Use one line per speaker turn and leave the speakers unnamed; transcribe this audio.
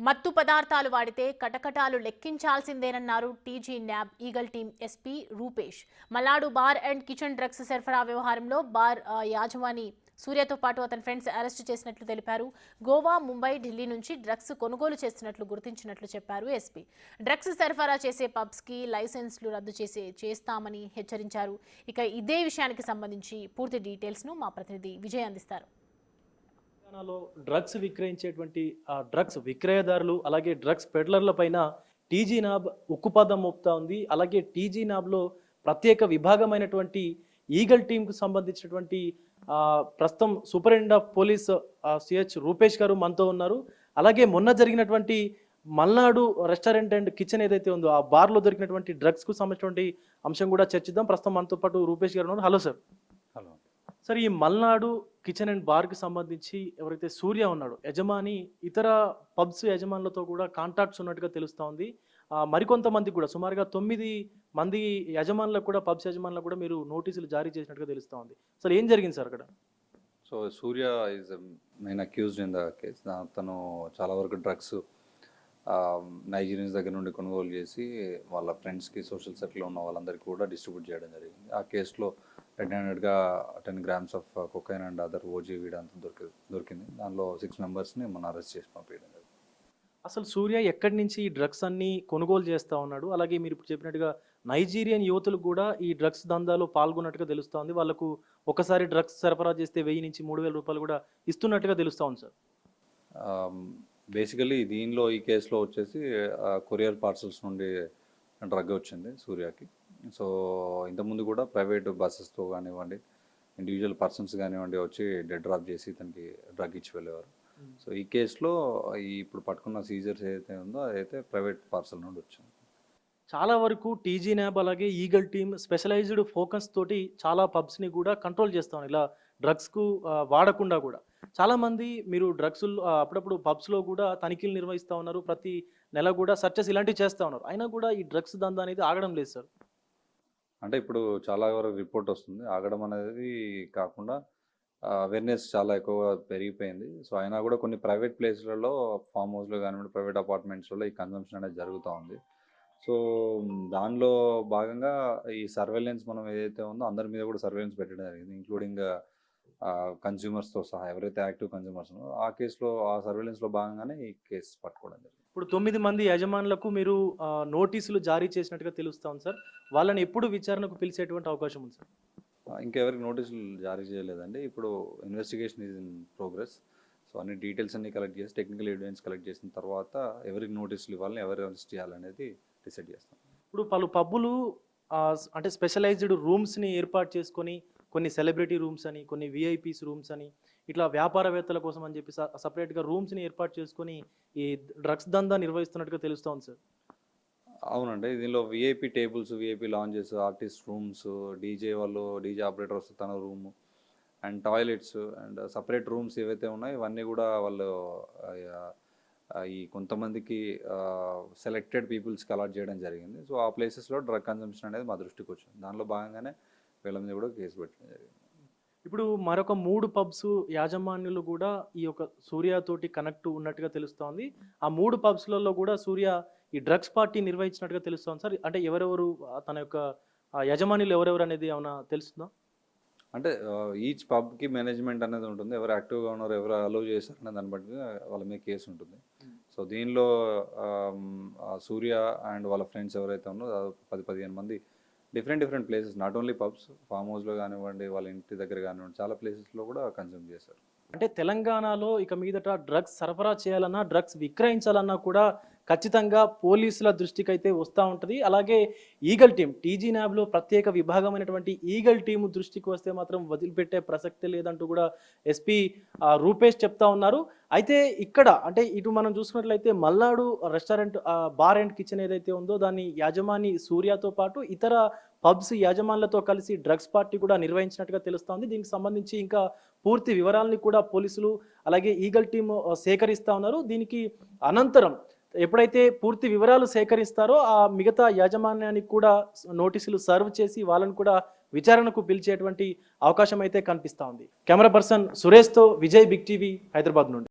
మత్తు పదార్థాలు వాడితే కటకటాలు లెక్కించాల్సిందేనన్నారు TG NAB Eagle team SP Rupesh. Malnadu bar and kitchen drugs సరఫరా వ్యవహారంలో బార్ యాజమాని సూర్యతో పాటు అతని ఫ్రెండ్స్ అరెస్టు చేసినట్లు తెలిపారు. గోవా, ముంబై, ఢిల్లీ నుంచి డ్రగ్స్ కొనుగోలు చేస్తున్నట్లు గుర్తించినట్లు చెప్పారు ఎస్పీ. డ్రగ్స్ సరఫరా చేసే పబ్స్కి లైసెన్స్లు రద్దు చేస్తామని హెచ్చరించారు. ఇక ఇదే విషయానికి సంబంధించి పూర్తి డీటెయిల్స్ను మా ప్రతినిధి విజయ్ అందిస్తారు.
తెలంగాణలో డ్రగ్స్ విక్రయించేటువంటి డ్రగ్స్ విక్రయదారులు అలాగే డ్రగ్స్ పెడ్లర్ల పైన టీజీ న్యాబ్ ఉక్కుపాదం మోపుతా ఉంది. అలాగే టీజీ న్యాబ్లో ప్రత్యేక విభాగమైనటువంటి ఈగల్ టీంకు సంబంధించినటువంటి ప్రస్తుతం superintendent of police CH Rupesh గారు మనతో ఉన్నారు. అలాగే మొన్న జరిగినటువంటి మల్నాడు రెస్టారెంట్ అండ్ కిచెన్ ఏదైతే ఉందో ఆ బార్లో దొరికినటువంటి డ్రగ్స్కు సంబంధించినటువంటి అంశం కూడా చర్చిద్దాం. ప్రస్తుతం మనతో పాటు రూపేష్ గారు ఉన్నారు. Hello sir.
హలో
సార్, ఈ మల్నాడు కిచెన్ అండ్ బార్కి సంబంధించి ఎవరైతే సూర్య ఉన్నాడో యజమాని ఇతర పబ్స్ యజమానులతో కూడా కాంటాక్ట్స్ ఉన్నట్టుగా తెలుస్తూ ఉంది. మరికొంతమంది కూడా సుమారుగా 9 మంది యజమానులకు కూడా పబ్స్ యజమానులకు కూడా మీరు నోటీసులు జారీ చేసినట్టుగా తెలుస్తూ ఉంది. అసలు ఏం జరిగింది సార్ అక్కడ?
So Surya is main accused in the case. తను చాలా వరకు డ్రగ్స్ నైజీరియన్స్ దగ్గర నుండి కొనుగోలు చేసి వాళ్ళ ఫ్రెండ్స్కి సోషల్ సర్కిల్లో ఉన్న వాళ్ళందరికీ కూడా డిస్ట్రిబ్యూట్ చేయడం జరిగింది. ఆ కేసులో రెడ్ హ్యాండెడ్గా 10 grams of cocaine and other OG weed అంతా దొరికింది. దానిలో 6 members మనం అరెస్ట్ చేసి పంపించడం జరిగింది.
అసలు సూర్య ఎక్కడి నుంచి ఈ డ్రగ్స్ అన్ని కొనుగోలు చేస్తూ ఉన్నాడు? అలాగే మీరు ఇప్పుడు చెప్పినట్టుగా నైజీరియన్ యువతులు కూడా ఈ డ్రగ్స్ దందాలో పాల్గొన్నట్టుగా తెలుస్తోంది. వాళ్ళకు ఒకసారి డ్రగ్స్ సరఫరా చేస్తే 1000 నుంచి 3000 రూపాయలు కూడా ఇస్తున్నట్టుగా తెలుస్తూ ఉంది సార్.
బేసికలీ దీనిలో ఈ కేసులో వచ్చేసి కొరియర్ పార్సల్స్ నుండి డ్రగ్ వచ్చింది సూర్యకి. సో ఇంతకుముందు కూడా ప్రైవేట్ బస్సెస్తో కానివ్వండి, ఇండివిజువల్ పర్సన్స్ కానివ్వండి వచ్చి డెడ్ డ్రాప్ చేసి తనకి డ్రగ్ ఇచ్చి వెళ్ళేవారు. సో ఈ కేసులో ఇప్పుడు పట్టుకున్న సీజర్స్ ఏదైతే ఉందో అదైతే ప్రైవేట్ పార్సల్ నుండి వచ్చింది.
చాలా వరకు టీజీ న్యాబ్ అలాగే ఈగల్ టీమ్ స్పెషలైజ్డ్ ఫోకస్ తోటి చాలా పబ్స్ని కూడా కంట్రోల్ చేస్తాం, ఇలా డ్రగ్స్కు వాడకుండా కూడా. చాలామంది మీరు డ్రగ్స్ అప్పుడప్పుడు పబ్స్లో కూడా తనిఖీలు నిర్వహిస్తూ ఉన్నారు, ప్రతి నెల కూడా సర్చెస్ ఇలాంటివి చేస్తూ ఉన్నారు. అయినా కూడా ఈ డ్రగ్స్ దందా అనేది ఆగడం లేదు సార్.
అంటే ఇప్పుడు చాలా వరకు రిపోర్ట్ వస్తుంది, ఆగడం అనేది కాకుండా అవేర్నెస్ చాలా ఎక్కువగా పెరిగిపోయింది. సో అయినా కూడా కొన్ని ప్రైవేట్ ప్లేస్లలో, ఫామ్ హౌస్లో కానివ్వండి, ప్రైవేట్ అపార్ట్మెంట్స్లో ఈ కన్జంప్షన్ అనేది జరుగుతూ ఉంది. సో దానిలో భాగంగా ఈ సర్వేలెన్స్ మనం ఏదైతే ఉందో అందరి మీద కూడా సర్వేలెన్స్ పెట్టడం జరిగింది, ఇంక్లూడింగ్ కన్జ్యూమర్స్తో సహా ఎవరైతే యాక్టివ్ కన్జ్యూమర్స్ ఉన్నారో ఆ కేసులో ఆ సర్వేలెన్స్లో భాగంగానే ఈ కేసు పట్టుకోవడం జరిగింది.
ఇప్పుడు 9 మంది యజమానులకు మీరు నోటీసులు జారీ చేసినట్టుగా తెలుస్తాం సార్. వాళ్ళని ఎప్పుడు విచారణకు పిలిచేటువంటి అవకాశం ఉంది సార్?
ఇంకెవరికి నోటీసులు జారీ చేయలేదండి. ఇప్పుడు investigation is in progress. So అన్ని డీటెయిల్స్ అన్ని కలెక్ట్ చేసి టెక్నికల్ ఎవిడెన్స్ కలెక్ట్ చేసిన తర్వాత ఎవరికి నోటీసులు ఇవ్వాలని, ఎవరు అరెస్ట్ చేయాలనేది డిసైడ్ చేస్తాం.
ఇప్పుడు పలు పబ్బులు అంటే స్పెషలైజ్డ్ రూమ్స్ని ఏర్పాటు చేసుకొని, కొన్ని సెలబ్రిటీ రూమ్స్ అని, కొన్ని విఐపీస్ రూమ్స్ అని, ఇట్లా వ్యాపారవేత్తల కోసం అని చెప్పి సపరేట్గా రూమ్స్ని ఏర్పాటు చేసుకొని ఈ డ్రగ్స్ దందా నిర్వహిస్తున్నట్టుగా తెలుస్తోంది సార్.
అవునండి, దీనిలో VIP tables, VIP lounges, artist rooms, DJ operator వస్తే తన room and toilets and separate rooms ఏవైతే ఉన్నాయో ఇవన్నీ కూడా వాళ్ళు ఈ కొంతమందికి సెలెక్టెడ్ పీపుల్స్కి అలాట్ చేయడం జరిగింది. సో ఆ ప్లేసెస్లో డ్రగ్ కన్జంప్షన్ అనేది మా దృష్టికి వచ్చింది. దానిలో భాగంగానే వీళ్ళ మీద కూడా కేసు పెట్టడం జరిగింది.
ఇప్పుడు మరొక 3 పబ్స్ యాజమాన్యులు కూడా ఈ యొక్క సూర్యతోటి కనెక్ట్ ఉన్నట్టుగా తెలుస్తోంది. ఆ 3 పబ్స్లలో కూడా సూర్య ఈ డ్రగ్స్ పార్టీ నిర్వహించినట్టుగా తెలుస్తోంది సార్. అంటే ఎవరెవరు తన యొక్క యజమానులు ఎవరెవరు అనేది ఏమైనా తెలుస్తుందా?
అంటే ఈచ్ పబ్కి మేనేజ్మెంట్ అనేది ఉంటుంది, ఎవరు యాక్టివ్గా ఉన్నారో, ఎవరు అలౌ చేశారు అనే దాన్ని బట్టి వాళ్ళ మీద కేసు ఉంటుంది. సో దీనిలో సూర్య అండ్ వాళ్ళ ఫ్రెండ్స్ ఎవరైతే ఉన్నారో 10-15 మంది different places, not only pubs, farm హౌస్లో కానివ్వండి, వాళ్ళ ఇంటి దగ్గర కానివ్వండి, చాలా ప్లేసెస్లో కూడా కన్జ్యూమ్ చేశారు.
అంటే తెలంగాణలో ఇక మీదట డ్రగ్స్ సరఫరా చేయాలన్నా, డ్రగ్స్ విక్రయించాలన్నా కూడా ఖచ్చితంగా పోలీసుల దృష్టికి అయితే వస్తూ ఉంటుంది. అలాగే ఈగల్ టీం, టీజీ న్యాబ్లో ప్రత్యేక విభాగమైనటువంటి ఈగల్ టీం దృష్టికి వస్తే మాత్రం వదిలిపెట్టే ప్రసక్తే లేదంటూ కూడా ఎస్పీ రూపేష్ చెప్తా ఉన్నారు. అయితే ఇక్కడ అంటే ఇటు మనం చూసుకున్నట్లయితే Malnadu restaurant bar and kitchen ఏదైతే ఉందో దాన్ని యాజమాని సూర్యతో పాటు ఇతర పబ్స్ యాజమానులతో కలిసి డ్రగ్స్ పార్టీ కూడా నిర్వహించినట్టుగా తెలుస్తోంది. దీనికి సంబంధించి ఇంకా పూర్తి వివరాలని కూడా పోలీసులు అలాగే ఈగల్ టీం సేకరిస్తూ ఉన్నారు. దీనికి అనంతరం ఎప్పుడైతే పూర్తి వివరాలు సేకరిస్తారో ఆ మిగతా యాజమాన్యానికి కూడా నోటీసులు సర్వ్ చేసి వాళ్ళని కూడా విచారణకు పిలిచేటువంటి అవకాశం అయితే కనిపిస్తూ ఉంది. కెమెరా పర్సన్ సురేష్తో విజయ్, బిగ్ టీవీ, హైదరాబాద్ నుండి.